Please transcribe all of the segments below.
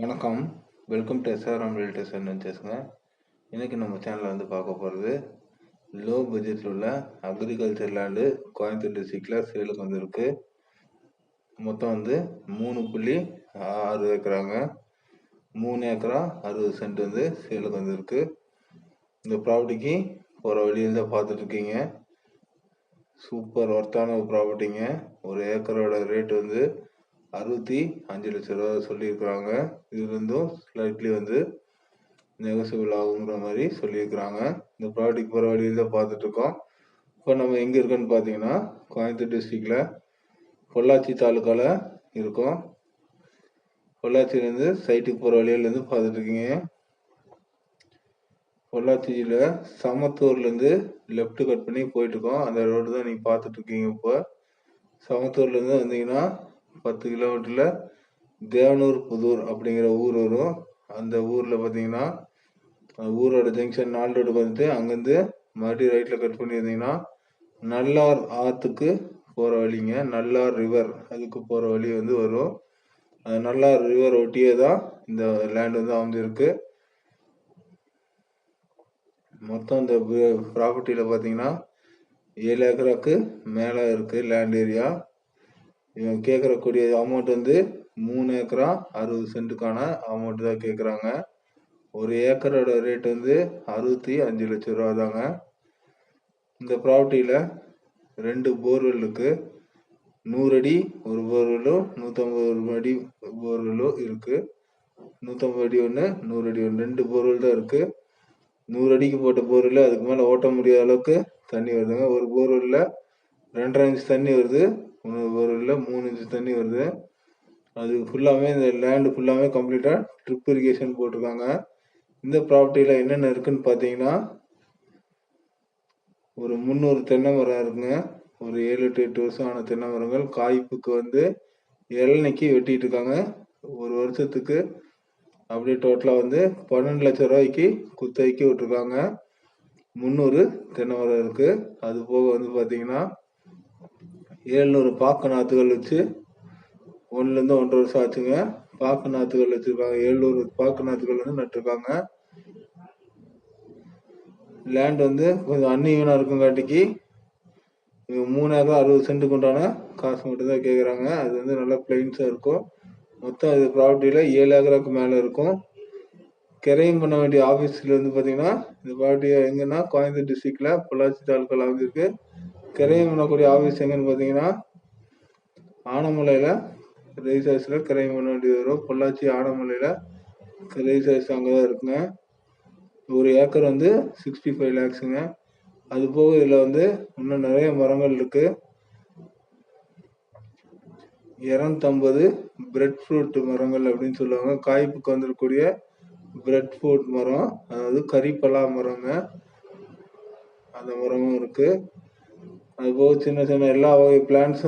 வணக்கம். Welcome to SRM realtors and வெஞ்சர்ஸ்ங்க. இன்றைக்கி நம்ம சேனலில் பார்க்க போகிறது லோ பட்ஜெட்டில் உள்ள அக்ரிகல்ச்சர் லேண்டு கோயம்புத்தூர் டிஸ்ட்ரிக்டில் சேலுக்கு வந்திருக்கு. மொத்தம் 3.6 ஏக்கராங்க. 3 ஏக்கரா 60 சென்ட் சேலுக்கு வந்திருக்கு. இந்த ப்ராப்பர்ட்டிக்கு போகிற வழியில் தான் பார்த்துட்ருக்கீங்க. சூப்பர் ஒர்த்தான ஒரு ப்ராப்பர்ட்டிங்க. ஒரு ஏக்கரோட ரேட்டு 65 லட்சம் ரூபா சொல்லியிருக்கிறாங்க. இதுலேருந்தும் ஸ்லைட்லி நெகோசியபிள் ஆகுங்கிற மாதிரி சொல்லியிருக்கிறாங்க. இந்த ப்ராடக்ட் போகிற வழியில் தான் பார்த்துட்ருக்கோம். இப்போ நம்ம எங்கே இருக்கோன்னு பார்த்தீங்கன்னா கோயம்புத்தூர் டிஸ்ட்ரிக்டில் பொள்ளாச்சி தாலுக்காவில் இருக்கோம். பொள்ளாச்சியிலேருந்து சைட்டுக்கு போகிற வழியிலேருந்து பார்த்துட்ருக்கீங்க. பொள்ளாச்சியில் சமத்தூர்லேருந்து லெஃப்ட் கட் பண்ணி போயிட்டுருக்கோம். அந்த ரோடு தான் நீங்கள் பார்த்துட்ருக்கீங்க. இப்போ சமத்தூர்லேருந்து வந்தீங்கன்னா 10 கிலோமீட்டரில் தேவனூர் புதூர் அப்படிங்கிற ஊர் வரும். அந்த ஊரில் பார்த்தீங்கன்னா ஊரோட ஜங்ஷன் 4 ரோடுக்கு வந்துட்டு அங்கேருந்து மறுபடியும் ரைட்டில் கட் பண்ணியிருந்தீங்கன்னா நல்லார் ஆற்றுக்கு போகிற வழிங்க. நல்லார் ரிவர் அதுக்கு போகிற வழி வரும். நல்லார் ரிவர் ஒட்டியே தான் இந்த லேண்ட் அமைஞ்சிருக்கு. மொத்தம் இந்த ப்ராப்பர்ட்டியில் பார்த்தீங்கன்னா 7 ஏக்கராக்கு மேலே இருக்குது லேண்ட் ஏரியா. இவங்க கேட்குறக்கூடிய அமௌண்ட் 3 ஏக்கரா 60 சென்ட்டுக்கான அமௌண்ட் தான் கேட்குறாங்க. ஒரு ஏக்கரோட ரேட் 65 லட்சம் ரூபா தாங்க. இந்த ப்ராப்பர்ட்டியில் 2 போர்வெல் இருக்குது. 100 அடி ஒரு போர்வெல்லும் 150 அடி போர்வெல்லும் இருக்குது. 150 அடி ஒன்று 100 அடி ஒன்று 2 போர்வெல் தான் இருக்குது. 100 அடிக்கு போட்ட போர்வெல் அதுக்கு மேலே ஓட்ட முடியாத அளவுக்கு தண்ணி வருதுங்க. ஒரு போர்வெல்லில் 2.5 இன்ச் தண்ணி வருது. இன்னொரு போர்வெல்லில் 3 இன்ச் தண்ணி வருது. அது ஃபுல்லாகவே இந்த லேண்டு ஃபுல்லாகவே கம்ப்ளீட்டாக ட்ரிப் இரிகேஷன் போட்டிருக்காங்க. இந்த ப்ராப்பர்ட்டியில் என்னென்ன இருக்குன்னு பார்த்தீங்கன்னா ஒரு 300 தென்னை மரம் இருக்குங்க. ஒரு 7 to 8 வருஷம் ஆன தென்னை மரங்கள். காய்ப்புக்கு இளநிக்கு வெட்டிட்டு இருக்காங்க. ஒரு வருஷத்துக்கு அப்படியே டோட்டலாக 12 லட்சம் ரூபாய்க்கு குத்தகைக்கு விட்டுருக்காங்க. 300 தென்னை மரம் இருக்குது. அது போக பார்த்தீங்கன்னா 700 பாக்கு நாற்றுகள் வச்சு 1லேருந்து 1.5 வருஷம் ஆச்சுங்க. பாக்கு நாற்றுகள் வச்சுருக்காங்க. 700 பாக்கு நாற்றுகள் நட்டுருக்காங்க. லேண்ட் கொஞ்சம் அன்ஈவனாக இருக்குங்காட்டிக்கு 3 ஏக்கர் 60 சென்ட்டுக்கு உண்டான காசு மட்டும்தான் கேட்குறாங்க. அது நல்லா பிளைன்ஸாக இருக்கும். மொத்தம் இது ப்ராப்பர்ட்டியில் 7 ஏக்கராக்கு மேலே இருக்கும். கிரையம் பண்ண வேண்டிய ஆஃபீஸில் பார்த்தீங்கன்னா இந்த ப்ராப்பர்ட்டி எங்கன்னா கோயம்புத்தூர் டிஸ்ட்ரிக்டில் பொள்ளாச்சி தாலுக்காவில் அமைஞ்சிருக்கு. கிரையம் பண்ணக்கூடிய ஆஃபீஸ் எங்கன்னு பார்த்தீங்கன்னா ஆனமலையில் ரெஜிஸ்ட்ரேஷனில் கிரையம் பண்ண வேண்டியது வரும். பொள்ளாச்சி ஆனமலையில் ரெஜிஸ்ட்ரேஷன் அங்கே தான் இருக்குங்க. ஒரு ஏக்கர் 65 லேக்ஸுங்க. அது போக இதில் இன்னும் நிறைய மரங்கள் இருக்குது. 250 பிரெட் ஃப்ரூட் மரங்கள் அப்படின்னு சொல்லுவாங்க. காய்ப்புக்கு வந்துடக்கூடிய பிரெட் ஃப்ரூட் மரம், அதாவது கறிப்பலா மரங்க. அந்த மரமும் இருக்குது. அது போக சின்ன சின்ன எல்லா வகை பிளான்ட்ஸ்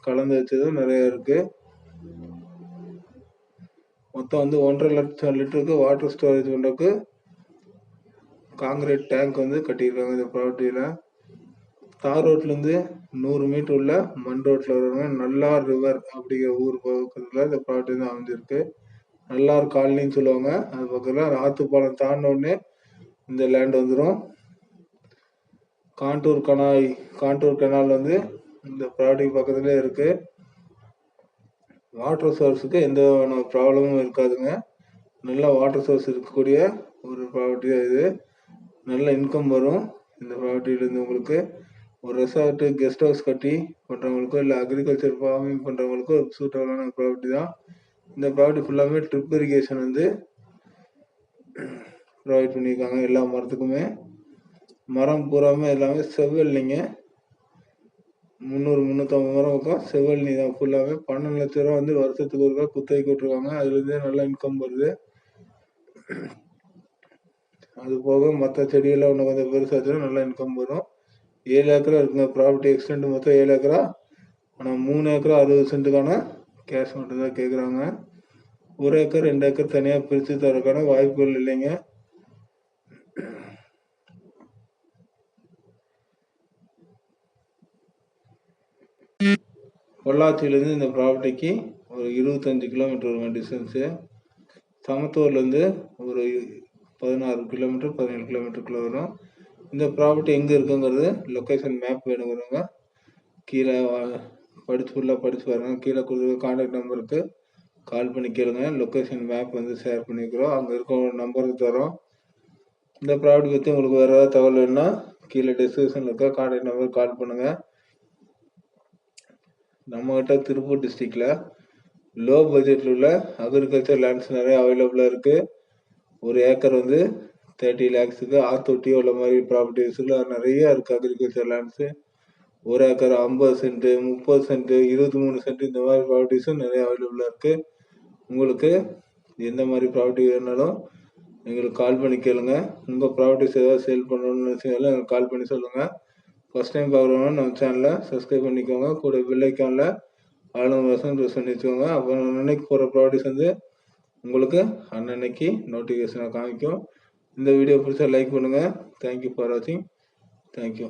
கலந்து வச்சதும் நிறைய இருக்குது. மொத்தம் 1.5 லட்சம் லிட்டருக்கு வாட்டர் ஸ்டோரேஜ் பண்ணுறதுக்கு காங்கிரீட் டேங்க் கட்டியிருக்காங்க. இந்த ப்ராப்பர்ட்டியில் தார் ரோட்லேருந்து 100 மீட்டர் உள்ள மண் ரோட்டில் வருவாங்க. நல்லார் ரிவர் அப்படிங்கிற ஊர் பக்கத்தில் இந்த ப்ராப்பர்ட்டி அமைஞ்சிருக்கு. நல்லார் காலனின்னு சொல்லுவாங்க. அது பக்கத்தில் ஆற்றுப்பாலம் தாண்டினோடனே இந்த லேண்ட் வந்துடும். காண்டூர் கனால் இந்த ப்ராப்பர்ட்டி பக்கத்துலேயே இருக்குது. வாட்டர் சோர்ஸுக்கு எந்த ப்ராப்ளமும் இருக்காதுங்க. நல்ல வாட்டர் சோர்ஸ் இருக்கக்கூடிய ஒரு ப்ராப்பர்ட்டி தான் இது. நல்ல இன்கம் வரும் இந்த ப்ராப்பர்ட்டியிலேருந்து. உங்களுக்கு ஒரு ரெசார்ட்டு கெஸ்ட் ஹவுஸ் கட்டி பண்ணுறவங்களுக்கோ இல்லை அக்ரிகல்ச்சர் ஃபார்மிங் பண்ணுறவங்களுக்கோ ஒரு சூட்டபிளான ப்ராப்பர்ட்டி தான். இந்த ப்ராப்பர்ட்டி ஃபுல்லாகவே ட்ரிப் இரிகேஷன் ப்ரொவைட் பண்ணியிருக்காங்க. எல்லா மரத்துக்குமே மரம் பூராமே எல்லாமே செவ்வல்லிங்க. 300-350 மரம் பக்கம் செவ்வல்லி தான் ஃபுல்லாகவே. 12 லட்ச ரூபா வருஷத்துக்கு ஒருக்கா குத்தகைக்கு விட்டுருக்காங்க. அதுலேருந்தே நல்ல இன்கம் வருது. அது போக மற்ற செடியெல்லாம் இன்னும் கொஞ்சம் பெருசாச்சுன்னா நல்லா இன்கம் வரும். 7 ஏக்கரா இருக்குங்க ப்ராப்பர்ட்டி எக்ஸ்டெண்ட். மொத்தம் 7 ஏக்கரா. ஆனால் 3 ஏக்கரா 60 சென்ட்டுக்கான கேஷ் மட்டும் தான் கேட்குறாங்க. 1 ஏக்கர் 2 ஏக்கர் தனியாக பிரித்து தரக்கான வாய்ப்புகள் இல்லைங்க. பொள்ளாச்சியிலேருந்து இந்த ப்ராப்பர்ட்டிக்கு ஒரு 25 கிலோமீட்டர் வருங்க டிஸ்டன்ஸு. சமத்தூர்லேருந்து ஒரு 16 கிலோமீட்டர் 17 கிலோமீட்டருக்குள்ளே வரும். இந்த ப்ராப்பர்ட்டி எங்கே இருக்குங்கிறது லொக்கேஷன் மேப் வேணுங்கிறவங்க கீழே ஃபுல்லாக படித்து பாருங்க. கீழே கொடுக்குற கான்டாக்ட் நம்பருக்கு கால் பண்ணி கேளுங்க. லொக்கேஷன் மேப் வந்து ஷேர் பண்ணிக்கிறோம். அங்கே இருக்க ஒரு நம்பருக்கு தரோம். இந்த ப்ராப்பர்ட்டி பற்றி உங்களுக்கு வேறு ஏதாவது தகவல் வேணுன்னா கீழே டிஸ்கிரிப்ஷனில் இருக்க கான்டாக்ட் நம்பருக்கு கால் பண்ணுங்கள். நம்மகிட்ட திருப்பூர் டிஸ்ட்ரிக்டில் லோ பட்ஜெட்டில் உள்ள அக்ரிகல்ச்சர் லேண்ட்ஸ் நிறைய அவைலபிளாக இருக்குது. ஒரு ஏக்கர் வந்து 30 lakhsக்கு ஆத்தொட்டி உள்ள மாதிரி ப்ராப்பர்ட்டிஸ்லாம் நிறைய இருக்குது. Agriculture lands 1 acre 50 cent 30 cent 23 cent இந்த மாதிரி ப்ராப்பர்ட்டிஸும் நிறைய அவைலபிளாக இருக்குது. உங்களுக்கு எந்த மாதிரி ப்ராப்பர்ட்டி வேணாலும் எங்களுக்கு கால் பண்ணி கேளுங்க. உங்கள் ப்ராப்பர்ட்டிஸ் ஏதாவது சேல் பண்ணணும்னு நினச்சிங்கன்னா எங்களுக்கு கால் பண்ணி சொல்லுங்கள். ஃபஸ்ட் டைம் பார்க்குறவங்க நம்ம சேனலை சப்ஸ்கிரைப் பண்ணிக்கோங்க. கூட பெல் ஐக்கானில் ஆல் ப்ரெஸ் பண்ணி வச்சுக்கோங்க. அப்போ அன்னன்னைக்கு போகிற ப்ராப்பர்ட்டிஸ் வந்து உங்களுக்கு அன்னன்னைக்கு நோட்டிஃபிகேஷனாக காமிக்கும். இந்த வீடியோ பிடிச்சா லைக் பண்ணுங்கள். தேங்க்யூ ஃபார் வாட்சிங். தேங்க்யூ.